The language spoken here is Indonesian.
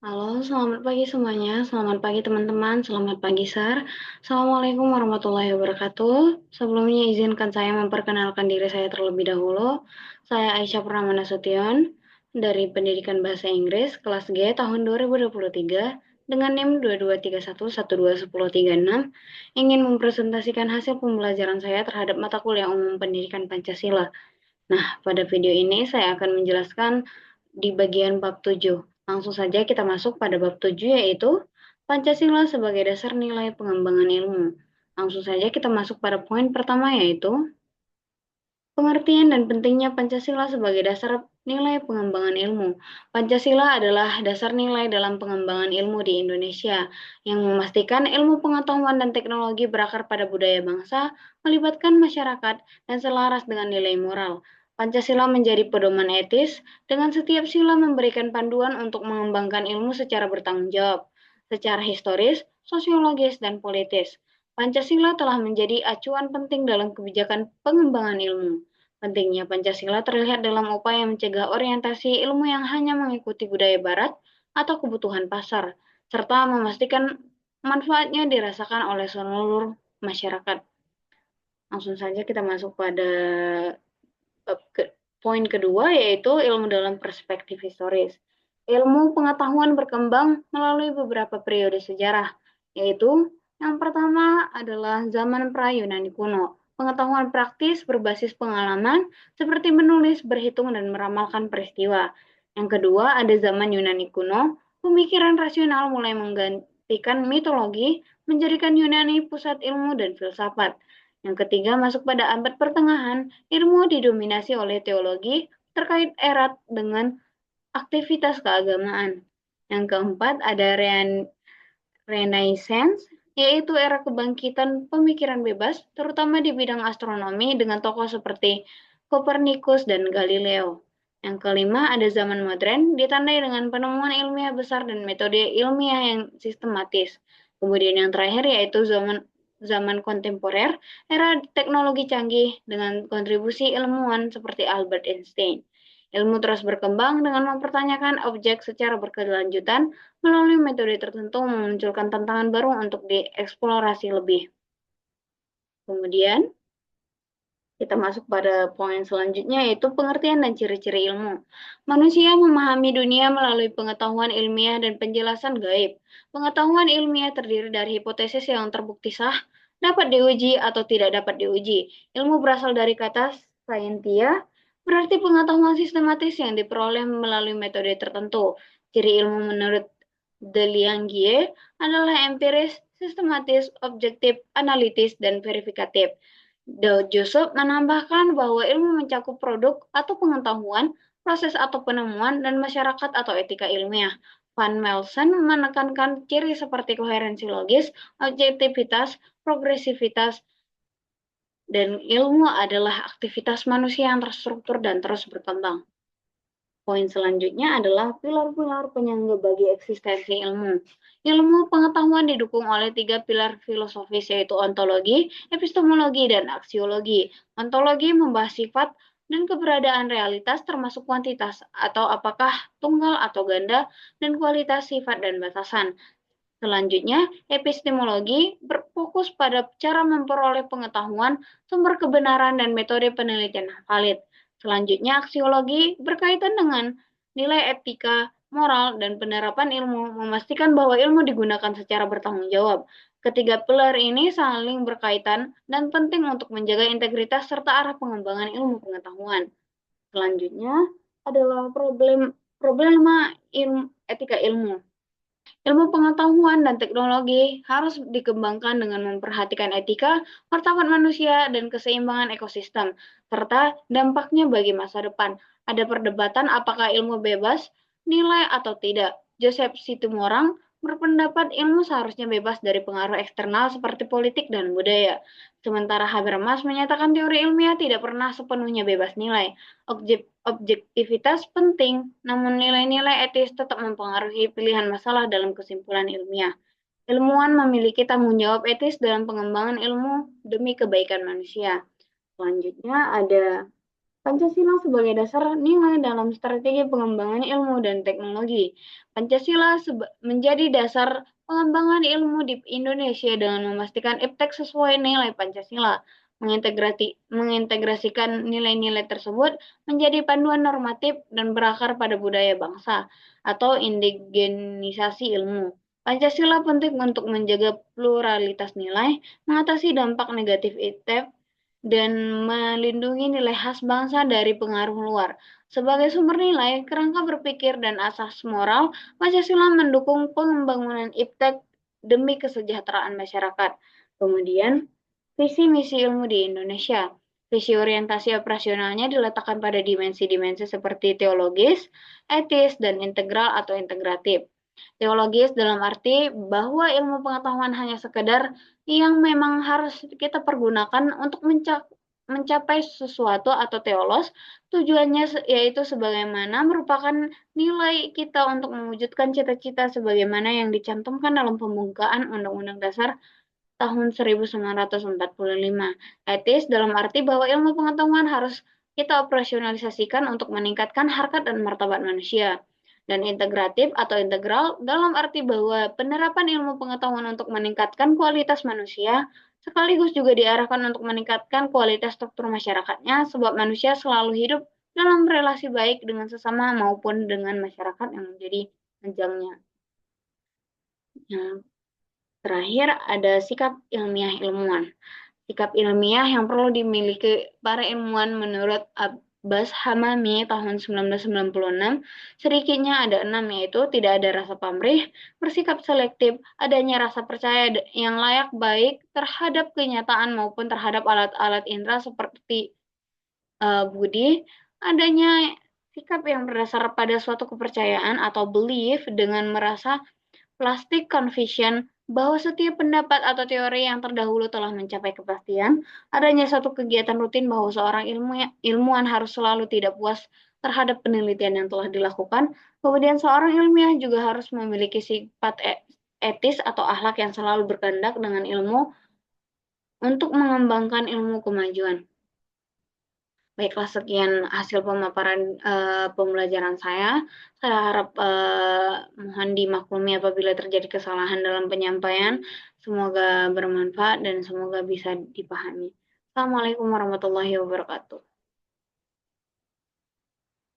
Halo, selamat pagi semuanya. Selamat pagi teman-teman. Selamat pagi, Sar. Assalamualaikum warahmatullahi wabarakatuh. Sebelumnya izinkan saya memperkenalkan diri saya terlebih dahulu. Saya Aisyah Purnama Nasution dari Pendidikan Bahasa Inggris kelas G tahun 2023 dengan NIM 2231121036 ingin mempresentasikan hasil pembelajaran saya terhadap mata kuliah umum Pendidikan Pancasila. Nah, pada video ini saya akan menjelaskan di bagian bab 7. Langsung saja kita masuk pada bab 7 yaitu Pancasila sebagai dasar nilai pengembangan ilmu. Langsung saja kita masuk pada poin pertama yaitu pengertian dan pentingnya Pancasila sebagai dasar nilai pengembangan ilmu. Pancasila adalah dasar nilai dalam pengembangan ilmu di Indonesia yang memastikan ilmu pengetahuan dan teknologi berakar pada budaya bangsa, melibatkan masyarakat, dan selaras dengan nilai moral. Pancasila menjadi pedoman etis, dengan setiap sila memberikan panduan untuk mengembangkan ilmu secara bertanggung jawab, secara historis, sosiologis, dan politis. Pancasila telah menjadi acuan penting dalam kebijakan pengembangan ilmu. Pentingnya Pancasila terlihat dalam upaya mencegah orientasi ilmu yang hanya mengikuti budaya Barat atau kebutuhan pasar, serta memastikan manfaatnya dirasakan oleh seluruh masyarakat. Langsung saja kita masuk pada poin kedua, yaitu ilmu dalam perspektif historis. Ilmu pengetahuan berkembang melalui beberapa periode sejarah, yaitu yang pertama adalah zaman pra-Yunani kuno. Pengetahuan praktis berbasis pengalaman seperti menulis, berhitung, dan meramalkan peristiwa. Yang kedua ada zaman Yunani kuno. Pemikiran rasional mulai menggantikan mitologi, menjadikan Yunani pusat ilmu dan filsafat. Yang ketiga masuk pada abad pertengahan, ilmu didominasi oleh teologi terkait erat dengan aktivitas keagamaan. Yang keempat ada Renaissance, yaitu era kebangkitan pemikiran bebas, terutama di bidang astronomi dengan tokoh seperti Copernicus dan Galileo. Yang kelima ada zaman modern, ditandai dengan penemuan ilmiah besar dan metode ilmiah yang sistematis. Kemudian yang terakhir yaitu zaman zaman kontemporer, era teknologi canggih dengan kontribusi ilmuwan seperti Albert Einstein. Ilmu terus berkembang dengan mempertanyakan objek secara berkelanjutan melalui metode tertentu memunculkan tantangan baru untuk dieksplorasi lebih. Kemudian kita masuk pada poin selanjutnya yaitu pengertian dan ciri-ciri ilmu. Manusia memahami dunia melalui pengetahuan ilmiah dan penjelasan gaib. Pengetahuan ilmiah terdiri dari hipotesis yang terbukti sah, dapat diuji atau tidak dapat diuji. Ilmu berasal dari kata scientia, berarti pengetahuan sistematis yang diperoleh melalui metode tertentu. Ciri ilmu menurut Deliangie adalah empiris, sistematis, objektif, analitis, dan verifikatif. Joseph menambahkan bahwa ilmu mencakup produk atau pengetahuan, proses atau penemuan, dan masyarakat atau etika ilmiah. Van Melsen menekankan ciri seperti koherensi logis, objektivitas, progresivitas, dan ilmu adalah aktivitas manusia yang terstruktur dan terus berkembang. Poin selanjutnya adalah pilar-pilar penyangga bagi eksistensi ilmu. Ilmu pengetahuan didukung oleh tiga pilar filosofis yaitu ontologi, epistemologi, dan aksiologi. Ontologi membahas sifat dan keberadaan realitas termasuk kuantitas atau apakah tunggal atau ganda dan kualitas sifat dan batasan. Selanjutnya, epistemologi berfokus pada cara memperoleh pengetahuan, sumber kebenaran, dan metode penelitian valid. Selanjutnya, aksiologi berkaitan dengan nilai etika, moral, dan penerapan ilmu, memastikan bahwa ilmu digunakan secara bertanggung jawab. Ketiga pilar ini saling berkaitan dan penting untuk menjaga integritas serta arah pengembangan ilmu pengetahuan. Selanjutnya adalah problema etika ilmu. Ilmu pengetahuan dan teknologi harus dikembangkan dengan memperhatikan etika, martabat manusia, dan keseimbangan ekosistem, serta dampaknya bagi masa depan. Ada perdebatan apakah ilmu bebas nilai atau tidak. Joseph Situmorang berpendapat ilmu seharusnya bebas dari pengaruh eksternal seperti politik dan budaya. Sementara Habermas menyatakan teori ilmiah tidak pernah sepenuhnya bebas nilai. Objektivitas penting, namun nilai-nilai etis tetap mempengaruhi pilihan masalah dalam kesimpulan ilmiah. Ilmuwan memiliki tanggung jawab etis dalam pengembangan ilmu demi kebaikan manusia. Selanjutnya ada Pancasila sebagai dasar nilai dalam strategi pengembangan ilmu dan teknologi. Pancasila menjadi dasar pengembangan ilmu di Indonesia dengan memastikan iptek sesuai nilai Pancasila, mengintegrasikan nilai-nilai tersebut menjadi panduan normatif dan berakar pada budaya bangsa atau indigenisasi ilmu. Pancasila penting untuk menjaga pluralitas nilai, mengatasi dampak negatif iptek, dan melindungi nilai khas bangsa dari pengaruh luar. Sebagai sumber nilai, kerangka berpikir, dan asas moral, Pancasila mendukung pengembangan iptek demi kesejahteraan masyarakat. Kemudian, visi misi ilmu di Indonesia. Visi orientasi operasionalnya diletakkan pada dimensi-dimensi seperti teologis, etis, dan integral atau integratif. Teologis dalam arti bahwa ilmu pengetahuan hanya sekedar yang memang harus kita pergunakan untuk mencapai sesuatu, atau teolos, tujuannya yaitu sebagaimana merupakan nilai kita untuk mewujudkan cita-cita sebagaimana yang dicantumkan dalam pembukaan Undang-Undang Dasar tahun 1945. Etis dalam arti bahwa ilmu pengetahuan harus kita operasionalisasikan untuk meningkatkan harkat dan martabat manusia. Dan integratif atau integral dalam arti bahwa penerapan ilmu pengetahuan untuk meningkatkan kualitas manusia sekaligus juga diarahkan untuk meningkatkan kualitas struktur masyarakatnya, sebab manusia selalu hidup dalam relasi baik dengan sesama maupun dengan masyarakat yang menjadi penjangnya. Yang terakhir ada sikap ilmiah ilmuwan. Sikap ilmiah yang perlu dimiliki para ilmuwan menurut Abbas Hamami tahun 1996 sedikitnya ada 6, yaitu tidak ada rasa pamrih, bersikap selektif, adanya rasa percaya yang layak baik terhadap kenyataan maupun terhadap alat-alat indera seperti budi, adanya sikap yang berdasar pada suatu kepercayaan atau belief dengan merasa plastic conviction bahwa setiap pendapat atau teori yang terdahulu telah mencapai kepastian, adanya satu kegiatan rutin bahwa seorang ilmuwan harus selalu tidak puas terhadap penelitian yang telah dilakukan, kemudian seorang ilmiah juga harus memiliki sifat etis atau akhlak yang selalu berkehendak dengan ilmu untuk mengembangkan ilmu kemajuan. Baiklah, sekian hasil pemaparan pembelajaran saya. Saya harap mohon dimaklumi apabila terjadi kesalahan dalam penyampaian. Semoga bermanfaat dan semoga bisa dipahami. Assalamualaikum warahmatullahi wabarakatuh.